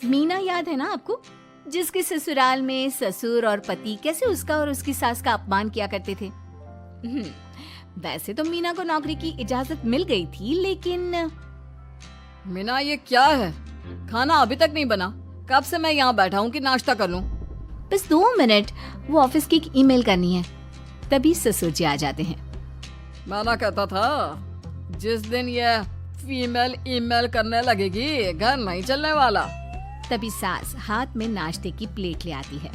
मीना याद है ना आपको, जिसके ससुराल में ससुर और पति कैसे उसका और उसकी सास का अपमान किया करते थे। वैसे तो मीना को नौकरी की इजाजत मिल गई थी, लेकिन मीना ये क्या है? खाना अभी तक नहीं बना। कब से मैं यहाँ बैठा हूँ कि नाश्ता कर लूँ। बस 2 मिनट, वो ऑफिस की एक ईमेल करनी है। तभी ससुर जी आ जाते हैं। मैं ना कहता था जिस दिन ये फीमेल ईमेल करने लगेगी घर नहीं चलने वाला। तभी सास हाथ में नाश्ते की प्लेट ले आती है।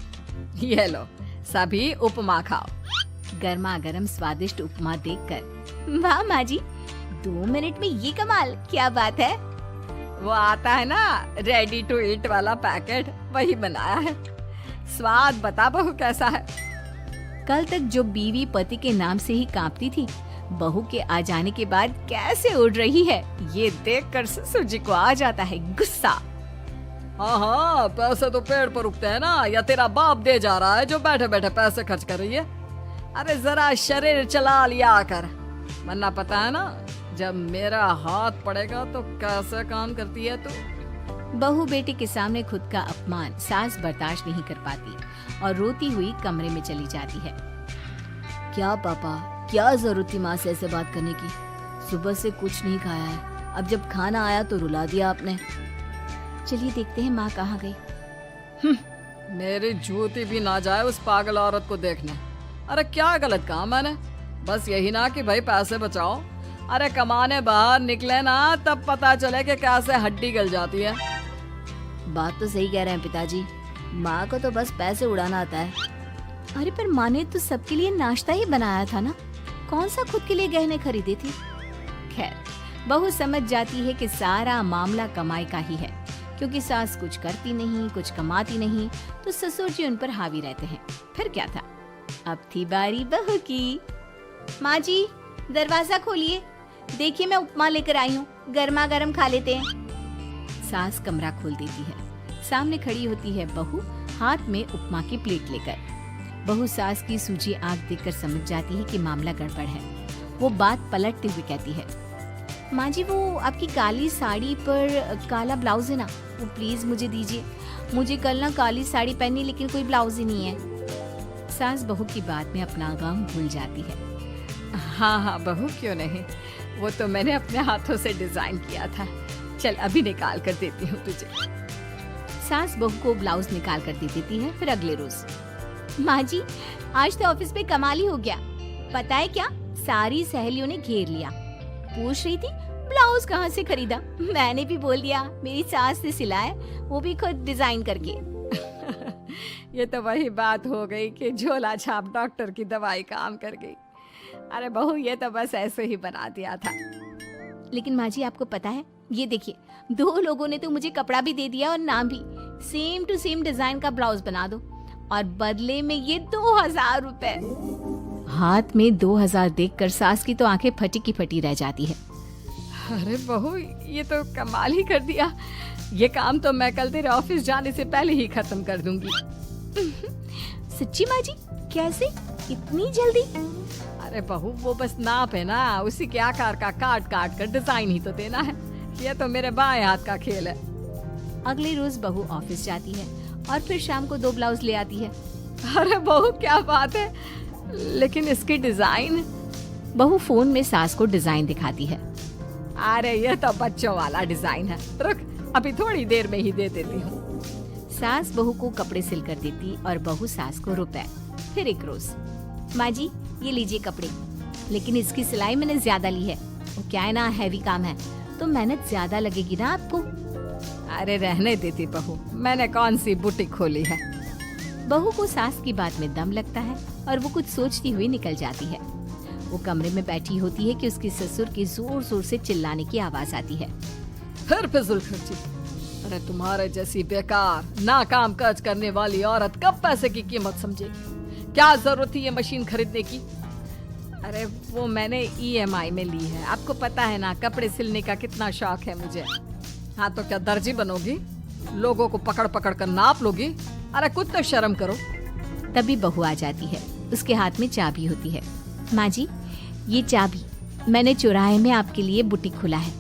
ये लो, सभी उपमा खाओ। गर्मा गर्म स्वादिष्ट उपमा देखकर वाह माँ जी, 2 मिनट में ये कमाल, क्या बात है। वो आता है ना रेडी टू ईट वाला पैकेट, वही बनाया है। स्वाद बता बहू कैसा है। कल तक जो बीवी पति के नाम से ही कांपती थी, बहू के आ जाने के बाद कैसे उड़ रही है, ये देखकर ससुर जी को आ जाता है गुस्सा। हाँ, पैसे तो पेड़ पर उगते हैं ना, या तेरा बाप दे जा रहा है जो बैठे बैठे पैसे खर्च कर रही है। अरे जरा शरीर चला लिया कर, वरना पता है ना जब मेरा हाथ पड़ेगा तो कैसे काम करती है तू। बहू बेटे के सामने खुद का अपमान सास बर्दाश्त नहीं कर पाती और रोती हुई कमरे में चली जाती है। क्या पापा, क्या जरूरत थी माँ से ऐसे बात करने की? सुबह से कुछ नहीं खाया है, अब जब खाना आया तो रुला दिया आपने। चलिए देखते हैं माँ कहाँ गई। मेरी जूती भी ना जाए उस पागल औरत को देखने। अरे क्या गलत काम मैंने? बस यही ना कि भाई पैसे बचाओ। अरे कमाने बाहर निकले ना तब पता चले कि कैसे हड्डी गल जाती है। बात तो सही कह रहे हैं पिताजी, माँ को तो बस पैसे उड़ाना आता है। अरे पर माँ ने तो सबके लिए नाश्ता ही बनाया था ना, कौन सा खुद के लिए गहने खरीदे थे। खैर, बहू समझ जाती है कि सारा मामला कमाई का ही है, क्योंकि सास कुछ करती नहीं, कुछ कमाती नहीं, तो ससुर जी उन पर हावी रहते हैं। फिर क्या था, अब थी बारी बहू की। माँ जी, दरवाजा खोलिए, देखिए मैं उपमा लेकर आई हूँ, गर्मा गर्म खा लेते हैं। सास कमरा खोल देती है। सामने खड़ी होती है बहू, हाथ में उपमा की प्लेट लेकर। बहू सास की सूजी आंख देखकर समझ जाती है कि मामला गड़बड़ है। वो बात पलटते हुए कहती है, माँ जी वो आपकी काली साड़ी पर काला ब्लाउज है ना, वो प्लीज मुझे दीजिए। मुझे कल ना काली साड़ी पहनी, लेकिन कोई ब्लाउज ही नहीं है। सास बहू की बात में अपना गम भूल जाती है। हाँ बहू, क्यों नहीं, वो तो मैंने अपने हाथों से डिजाइन किया था। चल अभी निकाल कर देती हूँ तुझे। सास बहू को ब्लाउज निकाल कर दे देती है। फिर अगले रोज, माँ जी आज तो ऑफिस पे कमाल ही हो गया, पता है क्या, सारी सहेलियों ने घेर लिया, पूछ रही थी ब्लाउज कहाँ से खरीदा। मैंने भी बोल दिया मेरी सास ने सिलाया, वो भी खुद डिजाइन करके। ये तो वही बात हो गई कि झोला छाप डॉक्टर की दवाई काम कर गई। अरे बहू, ये तो बस ऐसे ही बना दिया था। लेकिन माँ जी आपको पता है, ये देखिए 2 लोगों ने तो मुझे कपड़ा भी दे दिया और नाम भी, सेम टू सेम डिजाइन का ब्लाउज बना दो, और बदले में ये 2000 रुपए। हाथ में 2000 देखकर सास की तो आंखें फटी की फटी रह जाती है। अरे बहू, ये तो कमाल ही कर दिया। ये काम तो मैं कल तेरे ऑफिस जाने से पहले ही खत्म कर दूंगी। सच्ची माँ जी, कैसे, इतनी जल्दी? अरे बहू, वो बस नाप है ना, उसी के आकार का काट काट कर डिजाइन ही तो देना है। ये तो मेरे बाएं हाथ का खेल है। अगले रोज बहू ऑफिस जाती है और फिर शाम को 2 ब्लाउज ले आती है। अरे बहू, क्या बात है, लेकिन इसकी डिजाइन। बहू फोन में सास को डिजाइन दिखाती है। अरे ये तो बच्चों वाला डिजाइन है, रुक अभी थोड़ी देर में ही दे देती हूँ। सास बहू को कपड़े सिल कर देती और बहू सास को रुपए। फिर एक रोज, माँ जी ये लीजिए कपड़े, लेकिन इसकी सिलाई मैंने ज्यादा ली है, वो क्या है ना हैवी काम है, तो मेहनत ज्यादा लगेगी ना आपको। अरे रहने देती बहू, मैंने कौन सी बुटीक खोली है। बहू को सास की बात में दम लगता है और वो कुछ सोचती हुई निकल जाती है। वो कमरे में बैठी होती है कि उसके ससुर की जोर जोर से चिल्लाने की आवाज आती है। फिर फिजूल खर्ची। अरे तुम्हारे जैसी बेकार नाकाम काज करने वाली औरत कब पैसे की कीमत समझेगी? क्या जरूरत थी ये मशीन खरीदने की? अरे वो मैंने EMI में ली है, आपको पता है ना कपड़े सिलने का कितना शौक है मुझे। हाँ तो क्या दर्जी बनोगी? लोगों को पकड़ पकड़ कर नाप लोगी? अरे कुछ तो शर्म करो। तभी बहू आ जाती है, उसके हाथ में चाबी होती है। माँ जी ये चाबी मैंने चौराहे में आपके लिए बुटीक खोला है,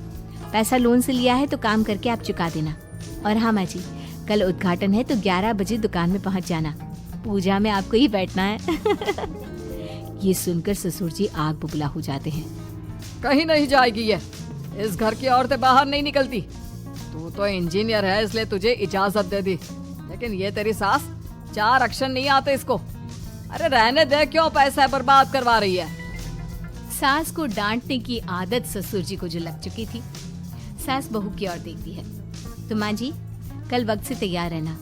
पैसा लोन से लिया है तो काम करके आप चुका देना। और हाँ माँ जी, कल उद्घाटन है तो 11 बजे दुकान में पहुंच जाना। पूजा में आपको ही बैठना है। ये सुनकर ससुर जी आग बुबला हो जाते हैं। कहीं नहीं जाएगी ये, इस घर की औरतें बाहर नहीं निकलती। तू तो इंजीनियर है इसलिए तुझे इजाजत दे दी, लेकिन ये तेरी सास 4 अक्षर नहीं आते इसको। अरे रहने दे, क्यों पैसा बर्बाद करवा रही है। सास को डांटने की आदत ससुर जी को जो लग चुकी थी। सास बहू की ओर देखती है। तो माँ जी कल वक्त से तैयार रहना।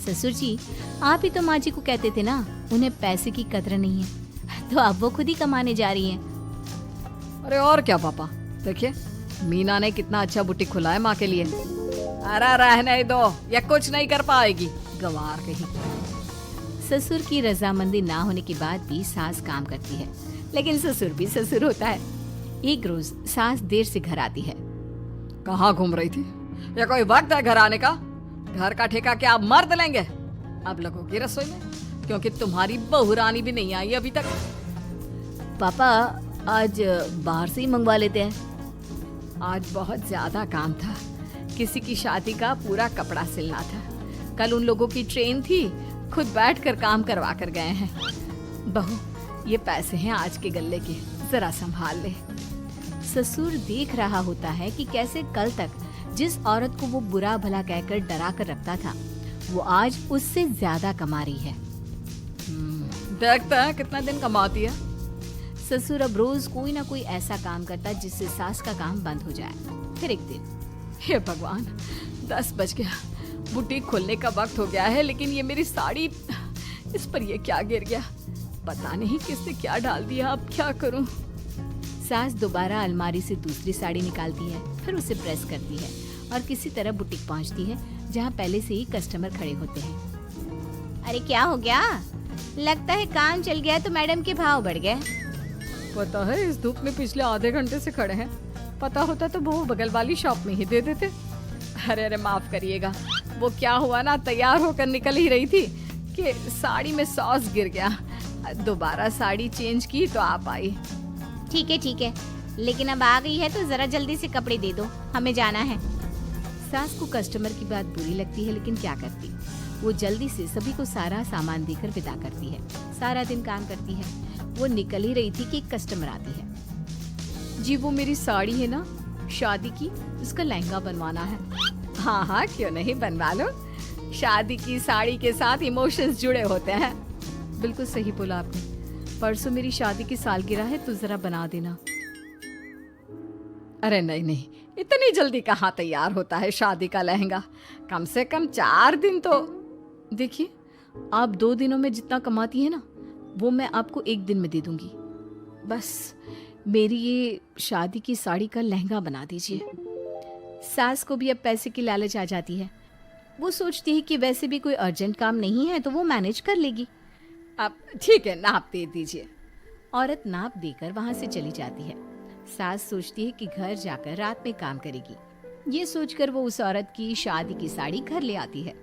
ससुर जी आप ही तो माँ जी को कहते थे ना उन्हें पैसे की कदर नहीं है, तो अब वो खुद ही कमाने जा रही हैं। अरे और क्या पापा, देखिए मीना ने कितना अच्छा बुटीक खुला है माँ के लिए। अरे रहने दो, ये कुछ नहीं कर पाएगी, गंवार कहीं। ससुर की रजामंदी ना होने के बाद भी सास काम करती है, लेकिन ससुर भी ससुर होता है। एक रोज सास देर से घर आती है। कहाँ घूम रही थी? ये कोई वक्त है घर आने का? घर का ठेका क्या आप मर्द लेंगे? अब लोगों की रसोई में, क्योंकि तुम्हारी बहू रानी भी नहीं आई अभी तक। पापा आज बाहर से ही मंगवा लेते हैं। आज बहुत ज्यादा काम था, किसी की शादी का पूरा कपड़ा सिलना था। कल उन लोगों की ट्रेन थी, खुद बैठकर काम करवा कर गए हैं। बहू ये पैसे हैं आज के गल्ले के, जरा संभाल ले। ससुर देख रहा होता है कि कैसे कल तक जिस औरत को वो बुरा भला कहकर डरा कर रखता था, वो आज उससे ज्यादा कमा रही है। देखता है कितना दिन कमाती है। ससुर अब रोज कोई ना कोई ऐसा काम करता जिससे सास का काम बंद हो जाए। फिर एक दिन, हे भगवान 10 बज गया, बुटीक खोलने का वक्त हो गया है, लेकिन ये मेरी साड़ी, इस पर ये क्या गिर गया? पता नहीं किसने क्या डाल दिया, अब क्या करूं? सास दोबारा अलमारी से दूसरी साड़ी निकालती है, फिर उसे प्रेस करती है और किसी तरह बुटीक पहुंचती है जहां पहले से ही कस्टमर खड़े होते हैं। अरे क्या हो गया? लगता है काम चल गया तो मैडम के भाव बढ़ गए। पता है इस धूप में पिछले आधे घंटे से खड़े हैं, पता होता तो वो बगल वाली शॉप में ही दे देते। अरे अरे माफ करिएगा, वो क्या हुआ ना, तैयार होकर निकल ही रही थी कि साड़ी में सॉस गिर गया। दोबारा साड़ी चेंज की तो आप आई। ठीक है, लेकिन अब आ गई है तो जरा जल्दी से कपड़े दे दो, हमें जाना है। सास को कस्टमर की बात बुरी लगती है, लेकिन क्या करती, वो जल्दी से सभी को सारा सामान देकर विदा करती है। सारा दिन काम करती है। वो निकल ही रही थी कि एक कस्टमर आती है। जी वो मेरी साड़ी है ना शादी की, उसका लहंगा बनवाना है। हाँ हाँ क्यों नहीं, बनवा लो। शादी की साड़ी के साथ इमोशंस जुड़े होते हैं। बिल्कुल सही बोला आपने। परसों मेरी शादी की सालगिरह है तो जरा बना देना। अरे नहीं, इतनी जल्दी कहाँ तैयार होता है शादी का लहंगा? कम से कम 4 दिन तो। देखिए आप 2 दिनों में जितना कमाती है ना, वो मैं आपको 1 दिन में दे दूंगी। बस मेरी ये शादी की साड़ी का लहंगा बना दीजिए। सास को भी अब पैसे की लालच आ जाती है। वो सोचती है कि वैसे भी कोई अर्जेंट काम नहीं है तो वो मैनेज कर लेगी। अब ठीक है, नाप दे दीजिए। औरत नाप देकर वहां से चली जाती है। सास सोचती है कि घर जाकर रात में काम करेगी। ये सोचकर वो उस औरत की शादी की साड़ी घर ले आती है।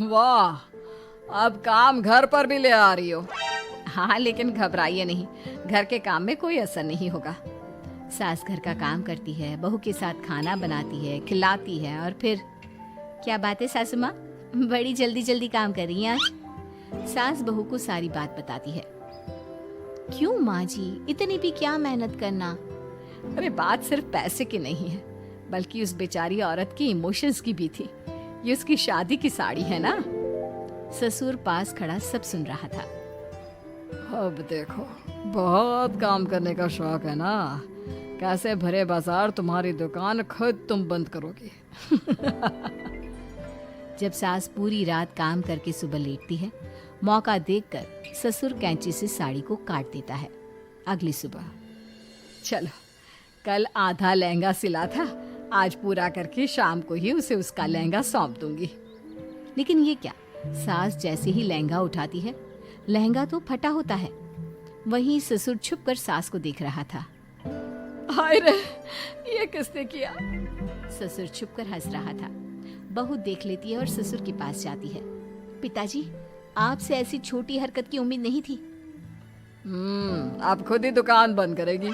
वाह, अब काम घर पर भी ले आ रही हो। हाँ लेकिन घबराइए नहीं, घर के काम में कोई असर नहीं होगा। सास घर का काम करती है, बहू के साथ खाना बनाती है, खिलाती है और फिर क्या बात है सासू माँ, बड़ी जल्दी जल्दी काम कर रही हैं आज। सास बहू को सारी बात बताती है। क्यों माँ जी, इतनी भी क्या मेहनत करना? अरे बात सिर्फ पैसे की नहीं है, बल्कि उस बेचारी औरत की इमोशंस की भी थी। ये उसकी शादी की साड़ी है ना। ससुर पास खड़ा सब सुन रहा था। अब देखो, बहुत काम करने का शौक है ना, कैसे भरे बाजार तुम्हारी दुकान खुद तुम बंद करोगी। जब सास पूरी रात काम करके सुबह लेटती है, मौका देखकर ससुर कैंची से साड़ी को काट देता है। अगली सुबह, चलो कल आधा लहंगा सिला था, आज पूरा करके शाम को ही उसे उसका लहंगा सौंप दूंगी। लेकिन ये क्या, सास जैसे ही लहंगा उठाती है, लहंगा तो फटा होता है। वहीं ससुर छुपकर सास को देख रहा था। हाय रे, ये किसने किया? ससुर छुपकर हंस रहा था। बहू देख लेती है और ससुर के पास जाती है। पिताजी, आपसे ऐसी छोटी हरकत की उम्मीद नहीं थी। आप खुद ही दुकान बंद करेगी।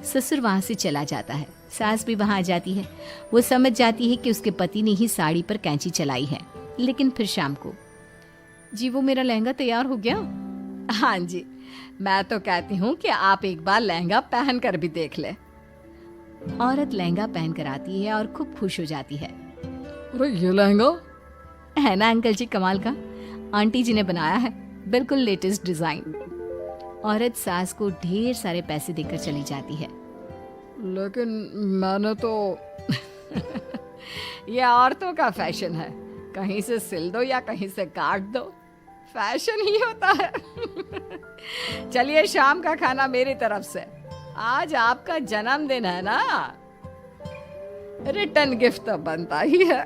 ससुर वहां से चला जाता है। सास भी वहां आ जाती है। वो समझ जाती है कि उसके पति ने ही साड़ी पर कैंची चलाई है। लेकिन फिर शाम को, जी वो मेरा लहंगा तैयार हो गया। हाँ जी, मैं तो कहती हूँ कि आप एक बार लहंगा पहन कर भी देख ले। औरत लहंगा पहन कर आती है और खूब खुश हो जाती है। अरे ये लहंगा है ना अंकल जी कमाल का, आंटी जी ने बनाया है, बिल्कुल लेटेस्ट डिजाइन। औरत सास को ढेर सारे पैसे देकर चली जाती है। लेकिन मैंने तो ये औरतों का फैशन है, कहीं से सिल दो या कहीं से काट दो, फैशन ही होता है। चलिए शाम का खाना मेरी तरफ से, आज आपका जन्मदिन है ना, रिटर्न गिफ्ट तो बनता ही है।